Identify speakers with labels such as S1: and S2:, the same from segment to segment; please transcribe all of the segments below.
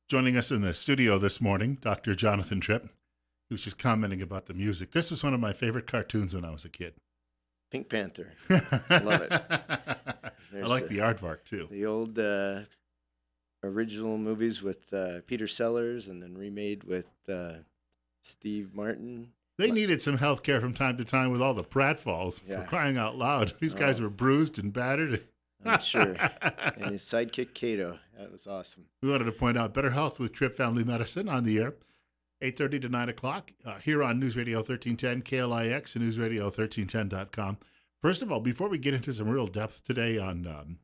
S1: Joining us in the studio this morning, Dr. Jonathan Tripp, who's just commenting about the music. This was one of my favorite cartoons when I was a kid.
S2: Pink Panther. Love it.
S1: I
S2: There's
S1: like the aardvark too.
S2: the old original movies with Peter Sellers and then remade with Steve Martin.
S1: They
S2: Li-
S1: needed some health care from time to time with all the pratfalls, for
S2: Yeah.
S1: crying out loud. These guys
S2: Oh,
S1: were bruised and battered.
S2: I'm sure. And his sidekick Kato. That was awesome.
S1: We wanted to point out Better Health with Tripp Family Medicine on the air, 8:30 to 9 o'clock, here on News Radio 1310, KLIX, and newsradio1310.com. First of all, before we get into some real depth today on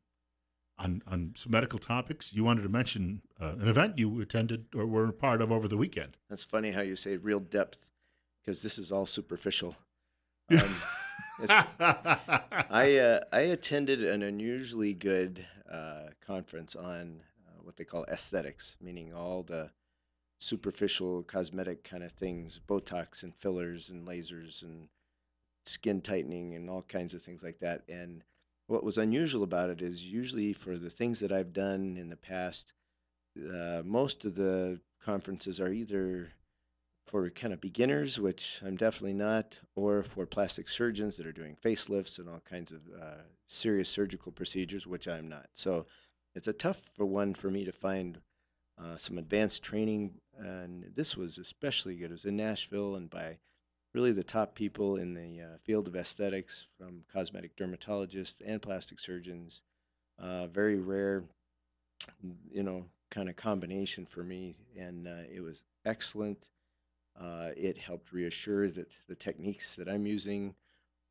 S1: some medical topics, you wanted to mention an event you attended or were a part of over the weekend.
S2: That's funny how you say real depth because this is all superficial.
S1: Yeah.
S2: Um, it's I attended an unusually good conference on what they call aesthetics, meaning all the superficial cosmetic kind of things, Botox and fillers and lasers and skin tightening and all kinds of things like that. And what was unusual about it is usually for the things that I've done in the past, most of the conferences are either for kind of beginners, which I'm definitely not, or for plastic surgeons that are doing facelifts and all kinds of serious surgical procedures, which I'm not. So it's a tough for one for me to find some advanced training, and this was especially good. It was in Nashville and by really the top people in the field of aesthetics, from cosmetic dermatologists and plastic surgeons. Very rare, kind of combination for me, and it was excellent. It helped reassure that the techniques that I'm using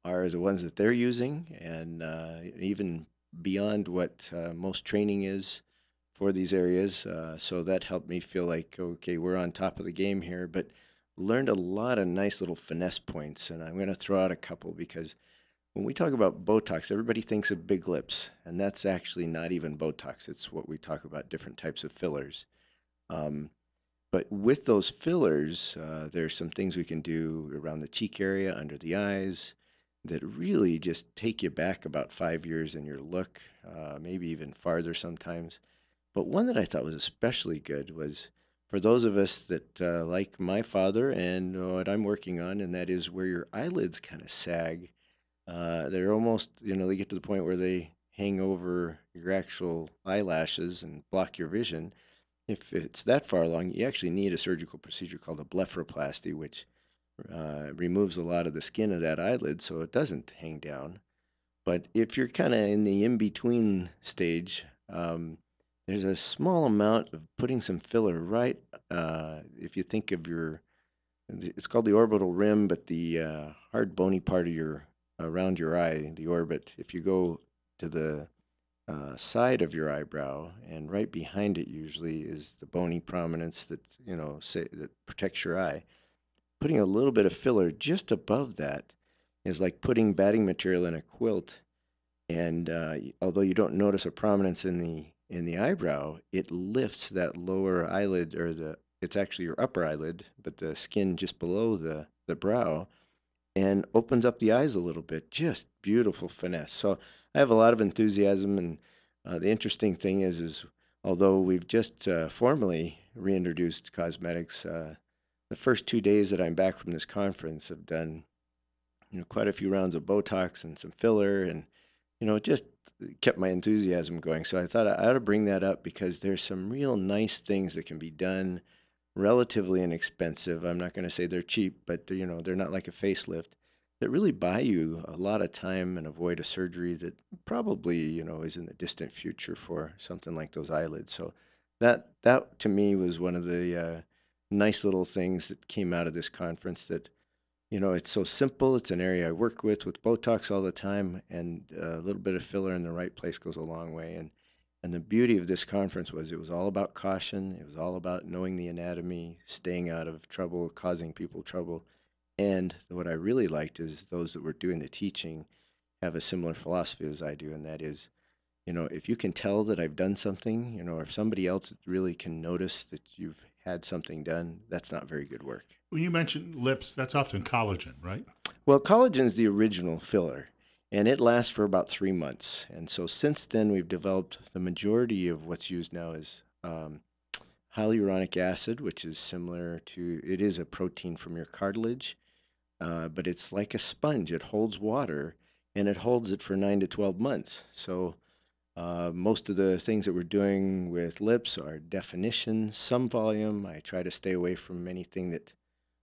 S2: are the ones that they're using, and even beyond what most training is for these areas. So that helped me feel like, okay, we're on top of the game here, but learned a lot of nice little finesse points. And I'm going to throw out a couple because when we talk about Botox, everybody thinks of big lips, and that's actually not even Botox. It's what we talk about different types of fillers. Um, but with those fillers, there's some things we can do around the cheek area, under the eyes, that really just take you back about 5 years in your look, maybe even farther sometimes. But one that I thought was especially good was for those of us that like my father and what I'm working on, and that is where your eyelids kind of sag. They're almost, they get to the point where they hang over your actual eyelashes and block your vision. If it's that far along, you actually need a surgical procedure called a blepharoplasty, which removes a lot of the skin of that eyelid so it doesn't hang down. But if you're kind of in the in between stage, there's a small amount of putting some filler right. If you think of it's called the orbital rim, but the hard bony part of around your eye, the orbit. If you go to the side of your eyebrow, and right behind it usually is the bony prominence that that protects your eye. Putting a little bit of filler just above that is like putting batting material in a quilt, and although you don't notice a prominence in the eyebrow, it lifts that lower eyelid, or the it's actually your upper eyelid, but the skin just below the brow, and opens up the eyes a little bit. Just beautiful finesse. So I have a lot of enthusiasm, and the interesting thing is although we've just formally reintroduced cosmetics, the first 2 days that I'm back from this conference have done quite a few rounds of Botox and some filler, and it just kept my enthusiasm going. So I thought I ought to bring that up because there's some real nice things that can be done relatively inexpensive. I'm not going to say they're cheap, but they're not like a facelift, that really buy you a lot of time and avoid a surgery that probably, is in the distant future for something like those eyelids. So that to me was one of the nice little things that came out of this conference, that it's so simple. It's an area I work with Botox all the time, and a little bit of filler in the right place goes a long way. And the beauty of this conference was it was all about caution. It was all about knowing the anatomy, staying out of trouble, causing people trouble. And what I really liked is those that were doing the teaching have a similar philosophy as I do, and that is, if you can tell that I've done something, or if somebody else really can notice that you've had something done, that's not very good work.
S1: When you mention lips, that's often collagen, right?
S2: Well, collagen's the original filler, and it lasts for about 3 months. And so since then, we've developed the majority of what's used now is hyaluronic acid, which is similar to, it is a protein from your cartilage, but it's like a sponge. It holds water and it holds it for 9 to 12 months. So most of the things that we're doing with lips are definition, some volume. I try to stay away from anything that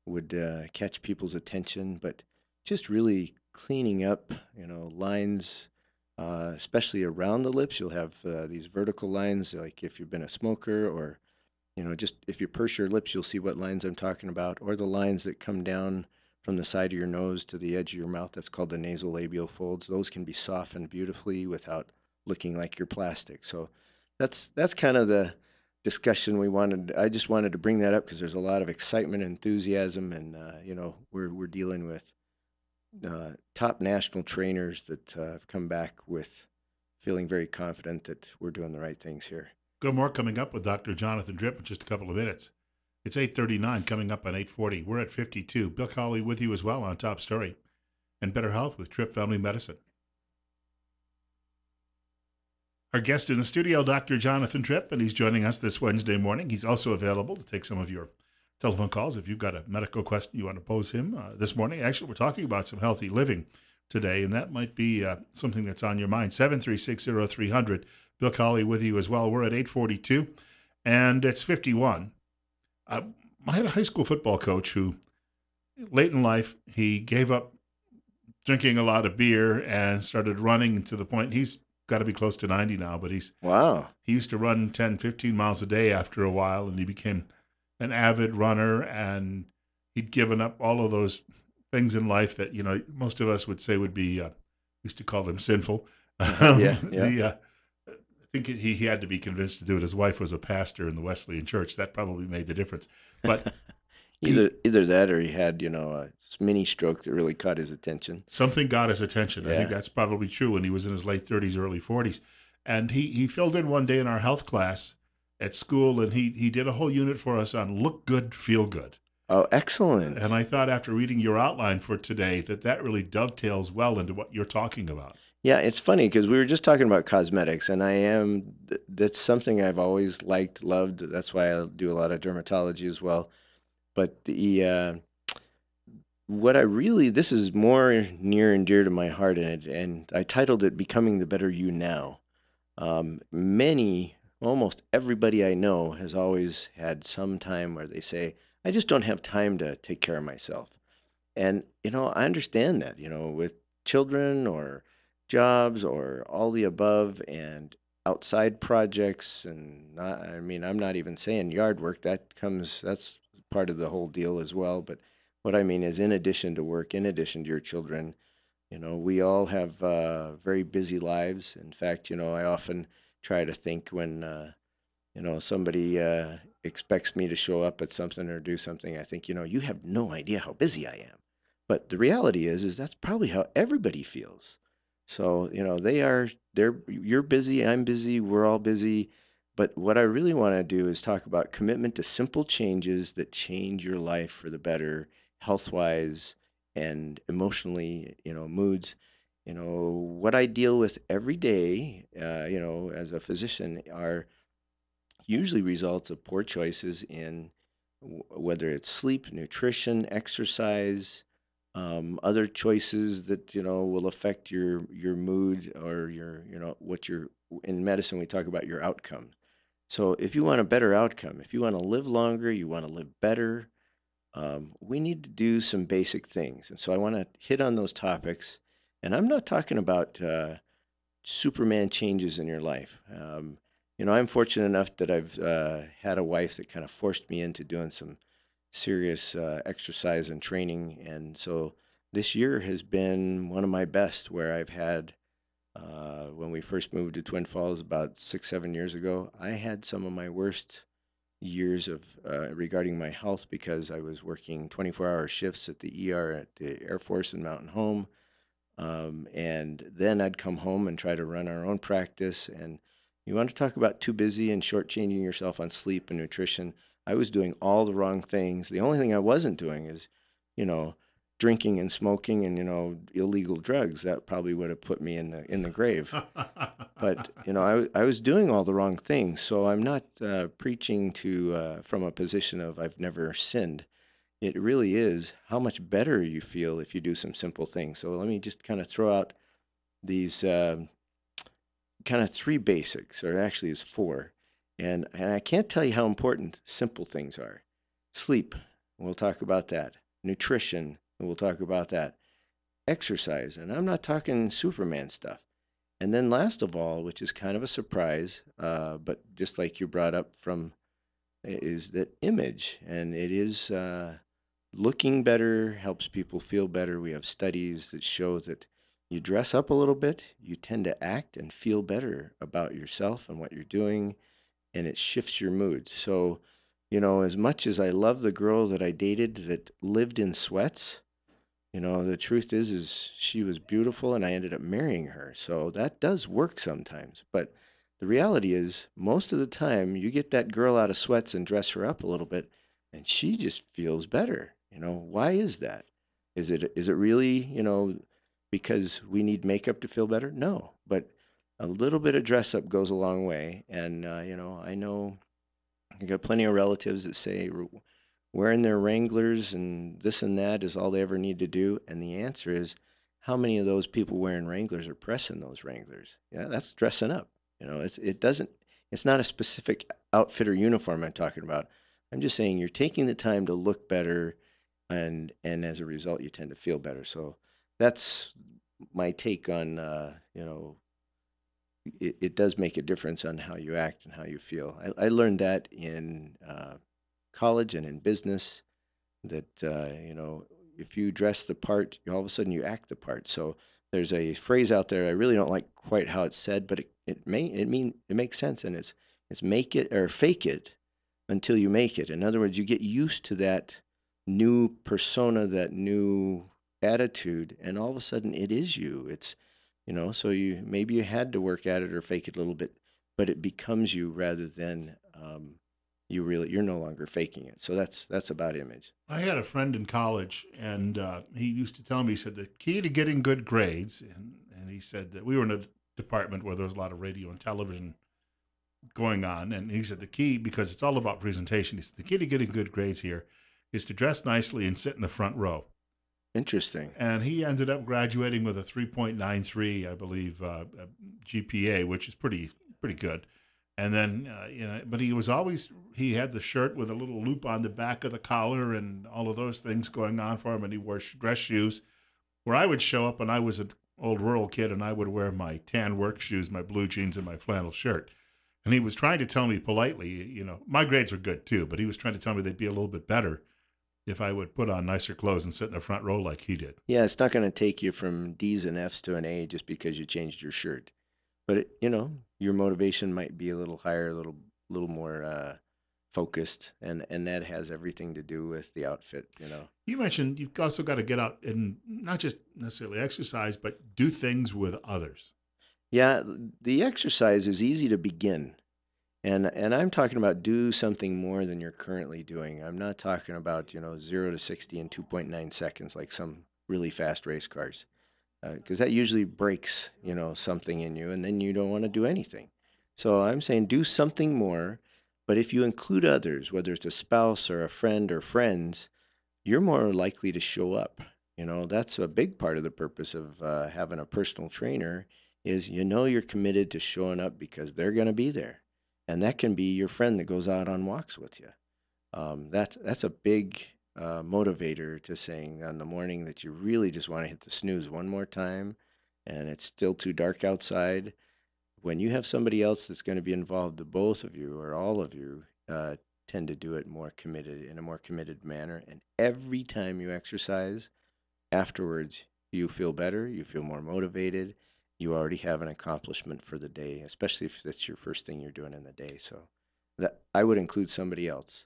S2: would catch people's attention, but just really cleaning up, lines, especially around the lips. You'll have these vertical lines, like if you've been a smoker, or just if you purse your lips, you'll see what lines I'm talking about, or the lines that come down from the side of your nose to the edge of your mouth. That's called the nasolabial folds. Those can be softened beautifully without looking like you're plastic. So that's kind of the discussion we wanted. I just wanted to bring that up because there's a lot of excitement and enthusiasm, and we're dealing with top national trainers that have come back with feeling very confident that we're doing the right things here.
S1: Got more coming up with Dr. Jonathan Tripp in just a couple of minutes. It's 8:39, coming up on 8:40. We're at 52. Bill Colley with you as well on Top Story and Better Health with Tripp Family Medicine. Our guest in the studio, Dr. Jonathan Tripp, and he's joining us this Wednesday morning. He's also available to take some of your telephone calls if you've got a medical question you want to pose him this morning. Actually, we're talking about some healthy living today, and that might be something that's on your mind. 7360300. Bill Colley with you as well. We're at 8:42, and it's 51. I, I had a high school football coach who, late in life, he gave up drinking a lot of beer and started running to the point he's got to be close to 90 now, but
S2: Wow.
S1: he used to run 10, 15 miles a day after a while, and he became an avid runner, and he'd given up all of those things in life that, most of us would say would be, used to call them sinful.
S2: Yeah, yeah.
S1: I think he had to be convinced to do it. His wife was a pastor in the Wesleyan church. That probably made the difference. But he
S2: Either that or he had, a mini stroke that really caught his attention.
S1: something got his attention. I think
S2: Yeah.
S1: that's probably true when he was in his late 30s, early 40s. And he filled in one day in our health class at school, and he did a whole unit for us on look good, feel good.
S2: Oh,
S1: And
S2: excellent.
S1: I thought after reading your outline for today that really dovetails well into what you're talking about.
S2: Yeah, it's funny because we were just talking about cosmetics, and that's something I've always liked, loved. That's why I do a lot of dermatology as well. But what I really, this is more near and dear to my heart, and I titled it Becoming the Better You Now. Almost everybody I know has always had some time where they say, I just don't have time to take care of myself. And, I understand that, with children or jobs or all the above and outside projects. And not, I mean, I'm not even saying yard work, that's part of the whole deal as well. But what I mean is, in addition to work, in addition to your children, we all have very busy lives. In fact, I often try to think when somebody expects me to show up at something or do something, I think, you have no idea how busy I am. But the reality is that's probably how everybody feels. So, you're busy, I'm busy, we're all busy. But what I really want to do is talk about commitment to simple changes that change your life for the better, health wise and emotionally, moods. What I deal with every day, as a physician are usually results of poor choices in whether it's sleep, nutrition, exercise, other choices that will affect your mood or what your in medicine we talk about your outcome. So if you want a better outcome, if you want to live longer, you want to live better, we need to do some basic things. And so I want to hit on those topics. And I'm not talking about Superman changes in your life. I'm fortunate enough that I've had a wife that kind of forced me into doing some serious exercise and training. And so this year has been one of my best where I've had, when we first moved to Twin Falls about 6, 7 years ago, I had some of my worst years of regarding my health because I was working 24-hour shifts at the ER at the Air Force and Mountain Home. And then I'd come home and try to run our own practice. And you want to talk about too busy and shortchanging yourself on sleep and nutrition. I was doing all the wrong things. The only thing I wasn't doing is, you know, drinking and smoking and illegal drugs. That probably would have put me in the grave. But I was doing all the wrong things. So I'm not preaching to from a position of I've never sinned. It really is how much better you feel if you do some simple things. So let me just kind of throw out these kind of three basics, or actually is four. And I can't tell you how important simple things are. Sleep, we'll talk about that. Nutrition, we'll talk about that. Exercise, and I'm not talking Superman stuff. And then last of all, which is kind of a surprise, but just like you brought up from, is that image. And it is looking better helps people feel better. We have studies that show that you dress up a little bit, you tend to act and feel better about yourself and what you're doing, and it shifts your mood. So, as much as I love the girl that I dated that lived in sweats, the truth is she was beautiful and I ended up marrying her. So that does work sometimes. But the reality is most of the time you get that girl out of sweats and dress her up a little bit and she just feels better. Why is that? Is it really, because we need makeup to feel better? No, but a little bit of dress up goes a long way. And I know I got plenty of relatives that say wearing their Wranglers and this and that is all they ever need to do. And the answer is, how many of those people wearing Wranglers are pressing those Wranglers? Yeah, that's dressing up. It's not a specific outfit or uniform I'm talking about. I'm just saying you're taking the time to look better, and as a result, you tend to feel better. So that's my take on it does make a difference on how you act and how you feel. I learned that in college and in business that if you dress the part, all of a sudden you act the part. So there's a phrase out there I really don't like quite how it's said, but it makes sense, and it's make it or fake it until you make it. In other words, you get used to that new persona, that new attitude, and all of a sudden it is you. So you had to work at it or fake it a little bit, but it becomes you rather than you're no longer faking it. So that's about image.
S1: I had a friend in college, and he used to tell me, he said, the key to getting good grades, and he said that we were in a department where there was a lot of radio and television going on. And he said, the key, because it's all about presentation, he said, the key to getting good grades here is to dress nicely and sit in the front row.
S2: Interesting.
S1: And he ended up graduating with a 3.93, I believe, GPA, which is pretty good. And then, but he had the shirt with a little loop on the back of the collar and all of those things going on for him. And he wore dress shoes. Where I would show up, and I was an old rural kid, and I would wear my tan work shoes, my blue jeans, and my flannel shirt. And he was trying to tell me politely, my grades were good too, but he was trying to tell me they'd be a little bit better if I would put on nicer clothes and sit in the front row like he did.
S2: Yeah, it's not going to take you from D's and F's to an A just because you changed your shirt. But your motivation might be a little higher, a little more focused, and that has everything to do with the outfit.
S1: You mentioned you've also got to get out and not just necessarily exercise, but do things with others.
S2: Yeah, the exercise is easy to begin. And I'm talking about do something more than you're currently doing. I'm not talking about, 0 to 60 in 2.9 seconds like some really fast race cars. Because that usually breaks, something in you, and then you don't want to do anything. So I'm saying do something more, but if you include others, whether it's a spouse or a friend or friends, you're more likely to show up. That's a big part of the purpose of having a personal trainer is you're committed to showing up because they're going to be there, and that can be your friend that goes out on walks with you. That's a big motivator to saying on the morning that you really just want to hit the snooze one more time, and it's still too dark outside. When you have somebody else that's going to be involved, the both of you or all of you tend to do it more committed in a more committed manner. And every time you exercise, afterwards you feel better, you feel more motivated. You already have an accomplishment for the day, especially if that's your first thing you're doing in the day. So that I would include somebody else.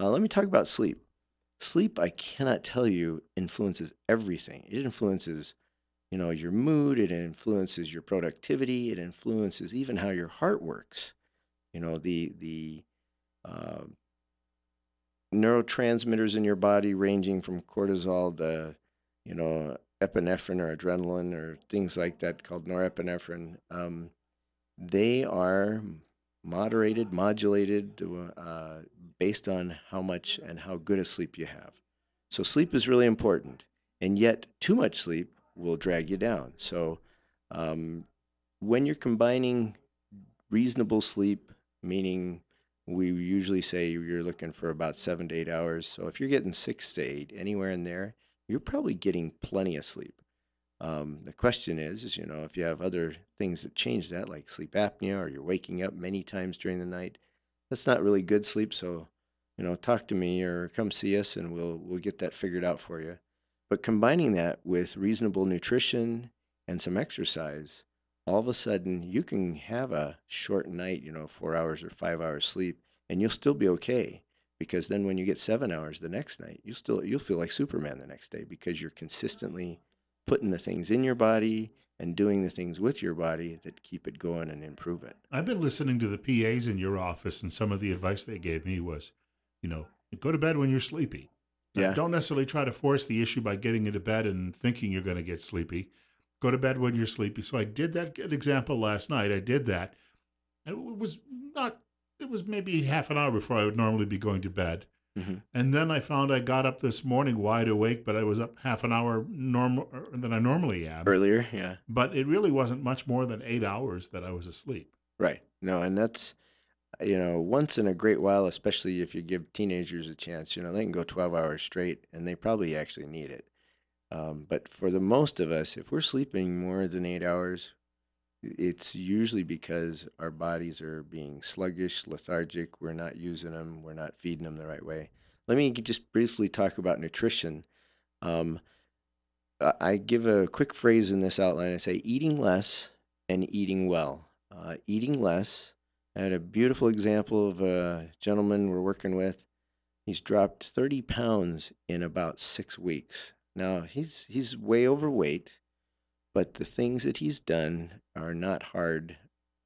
S2: Let me talk about sleep. Sleep, I cannot tell you, influences everything. It influences, your mood. It influences your productivity. It influences even how your heart works. The uh, neurotransmitters in your body, ranging from cortisol to, epinephrine or adrenaline or things like that called norepinephrine. They are moderated, modulated based on how much and how good a sleep you have. So sleep is really important, and yet too much sleep will drag you down. So um, when you're combining reasonable sleep, meaning we usually say you're looking for about 7 to 8 hours. So if you're getting 6 to 8, anywhere in there, you're probably getting plenty of sleep. The question is, if you have other things that change that, like sleep apnea, or you're waking up many times during the night, that's not really good sleep. So, talk to me or come see us, and we'll get that figured out for you. But combining that with reasonable nutrition and some exercise, all of a sudden you can have a short night, 4 hours or 5 hours sleep, and you'll still be okay. Because then when you get 7 hours the next night, you'll feel like Superman the next day because you're consistently putting the things in your body and doing the things with your body that keep it going and improve it.
S1: I've been listening to the PAs in your office, and some of the advice they gave me was, you know, go to bed when you're sleepy.
S2: Yeah.
S1: Don't necessarily try to force the issue by getting into bed and thinking you're going to get sleepy. Go to bed when you're sleepy. So I did that good example last night. I did that. And it was not, it was maybe half an hour before I would normally be going to bed.
S2: Hmm.
S1: And then I found I got up this morning wide awake, but I was up half an hour normal than I normally am.
S2: Earlier, yeah.
S1: But it really wasn't much more than 8 hours that I was asleep.
S2: Right. No, and that's, once in a great while, especially if you give teenagers a chance, they can go 12 hours straight and they probably actually need it. But for the most of us, if we're sleeping more than 8 hours, it's usually because our bodies are being sluggish, lethargic. We're not using them, we're not feeding them the right way. Let me just briefly talk about nutrition. Um, I give a quick phrase in this outline. I say eating less and eating well. Eating less. I had a beautiful example of a gentleman we're working with. He's dropped 30 pounds in about 6 weeks. Now he's way overweight, but the things that he's done are not hard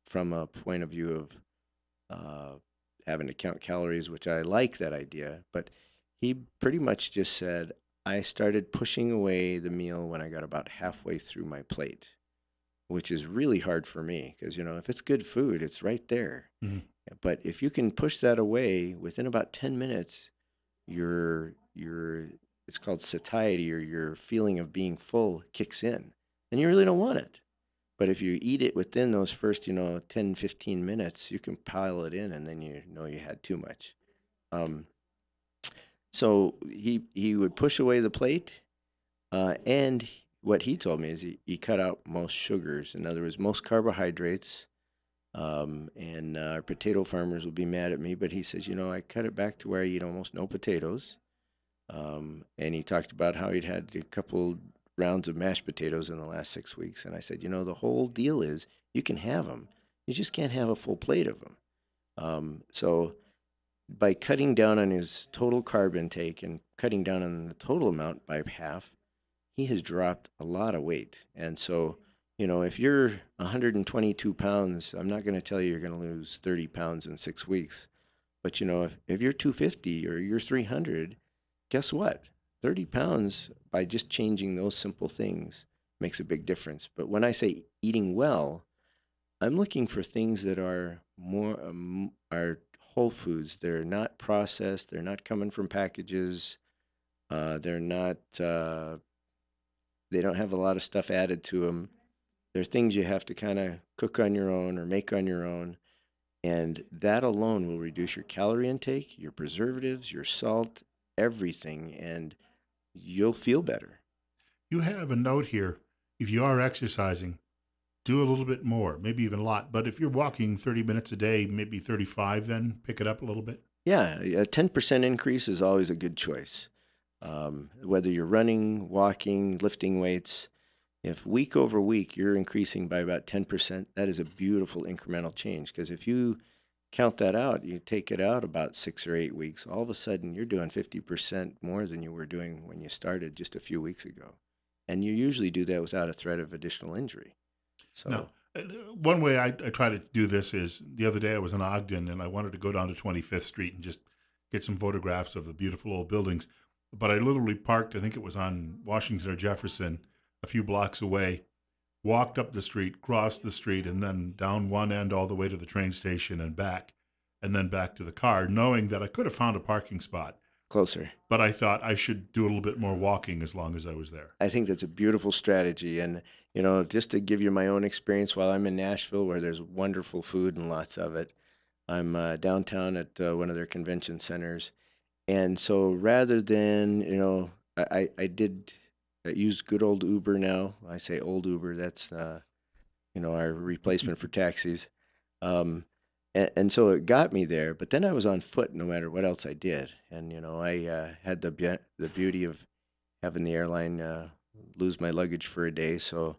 S2: from a point of view of uh, having to count calories, which I like that idea. But he pretty much just said, I started pushing away the meal when I got about halfway through my plate, which is really hard for me because, if it's good food, it's right there.
S1: Mm-hmm.
S2: But if you can push that away within about 10 minutes, your it's called satiety, or your feeling of being full kicks in, and you really don't want it. But if you eat it within those first, 10, 15 minutes, you can pile it in and then you know you had too much. Um, so he would push away the plate, and what he told me is he cut out most sugars. In other words, most carbohydrates. And our potato farmers will be mad at me, but he says, I cut it back to where I eat almost no potatoes. And he talked about how he'd had a couple rounds of mashed potatoes in the last 6 weeks. And I said, the whole deal is you can have them. You just can't have a full plate of them. So by cutting down on his total carb intake and cutting down on the total amount by half, he has dropped a lot of weight. And so, if you're 122 pounds, I'm not going to tell you you're going to lose 30 pounds in 6 weeks. But if you're 250 or you're 300, guess what? 30 pounds by just changing those simple things makes a big difference. But when I say eating well, I'm looking for things that are more are whole foods. They're not processed. They're not coming from packages. They're not. They don't have a lot of stuff added to them. They're things you have to kind of cook on your own or make on your own, and that alone will reduce your calorie intake, your preservatives, your salt, everything, and you'll feel better.
S1: You have a note here. If you are exercising, do a little bit more, maybe even a lot. But if you're walking 30 minutes a day, maybe 35, then pick it up a little bit.
S2: Yeah, a 10% increase is always a good choice. Whether you're running, walking, lifting weights, if week over week you're increasing by about 10%, that is a beautiful incremental change. Because if you count that out, you take it out about 6 or 8 weeks, all of a sudden you're doing 50% more than you were doing when you started just a few weeks ago. And you usually do that without a threat of additional injury.
S1: Now,
S2: So,
S1: one way I try to do this is the other day I was in Ogden and I wanted to go down to 25th Street and just get some photographs of the beautiful old buildings. But I literally parked, I think it was on Washington or Jefferson, a few blocks away walked up the street, crossed the street, and then down one end all the way to the train station and then back to the car, knowing that I could have found a parking spot.
S2: Closer.
S1: But I thought I should do a little bit more walking as long as I was there.
S2: I think that's a beautiful strategy. And, just to give you my own experience while I'm in Nashville, where there's wonderful food and lots of it, I'm downtown at one of their convention centers. And so rather than, I did use good old Uber now. I say old Uber, that's, our replacement for taxis. Um, and so it got me there, but then I was on foot no matter what else I did. And, I had the beauty of having the airline lose my luggage for a day. So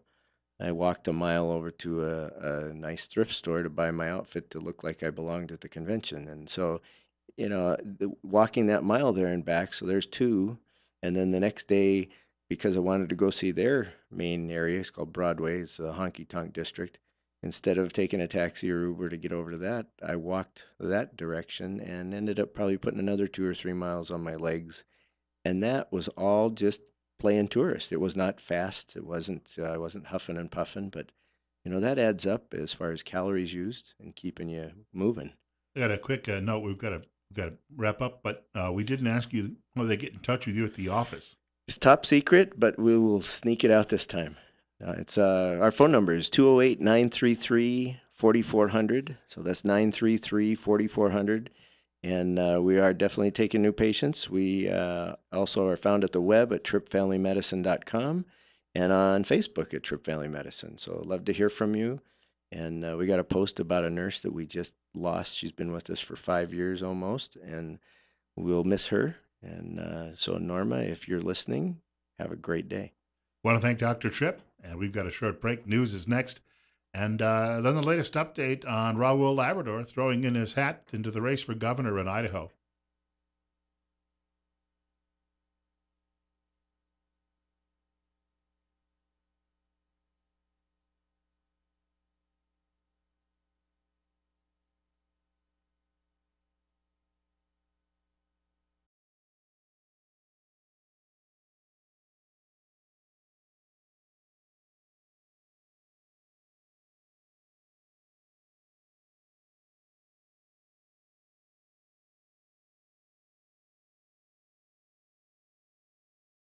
S2: I walked a mile over to a nice thrift store to buy my outfit to look like I belonged at the convention. And so, walking that mile there and back, so there's two. And then the next day, because I wanted to go see their main area, it's called Broadway, it's the honky tonk district. Instead of taking a taxi or Uber to get over to that, I walked that direction and ended up probably putting another 2 or 3 miles on my legs. And that was all just playing tourist. It was not fast. It wasn't. I wasn't huffing and puffing, but that adds up as far as calories used and keeping you moving.
S1: I got a quick note. We've got to wrap up, but we didn't ask you how they get in touch with you at the office.
S2: It's top secret, but we will sneak it out this time. It's our phone number is 208-933-4400. So that's 933-4400. And we are definitely taking new patients. We also are found at the web at trippfamilymedicine.com and on Facebook at Tripp Family Medicine. So I'd love to hear from you. And we got a post about a nurse that we just lost. She's been with us for 5 years almost, and we'll miss her. And so, Norma, if you're listening, have a great day.
S1: Want to thank Dr. Tripp, and we've got a short break. News is next. And then the latest update on Raul Labrador throwing in his hat into the race for governor in Idaho.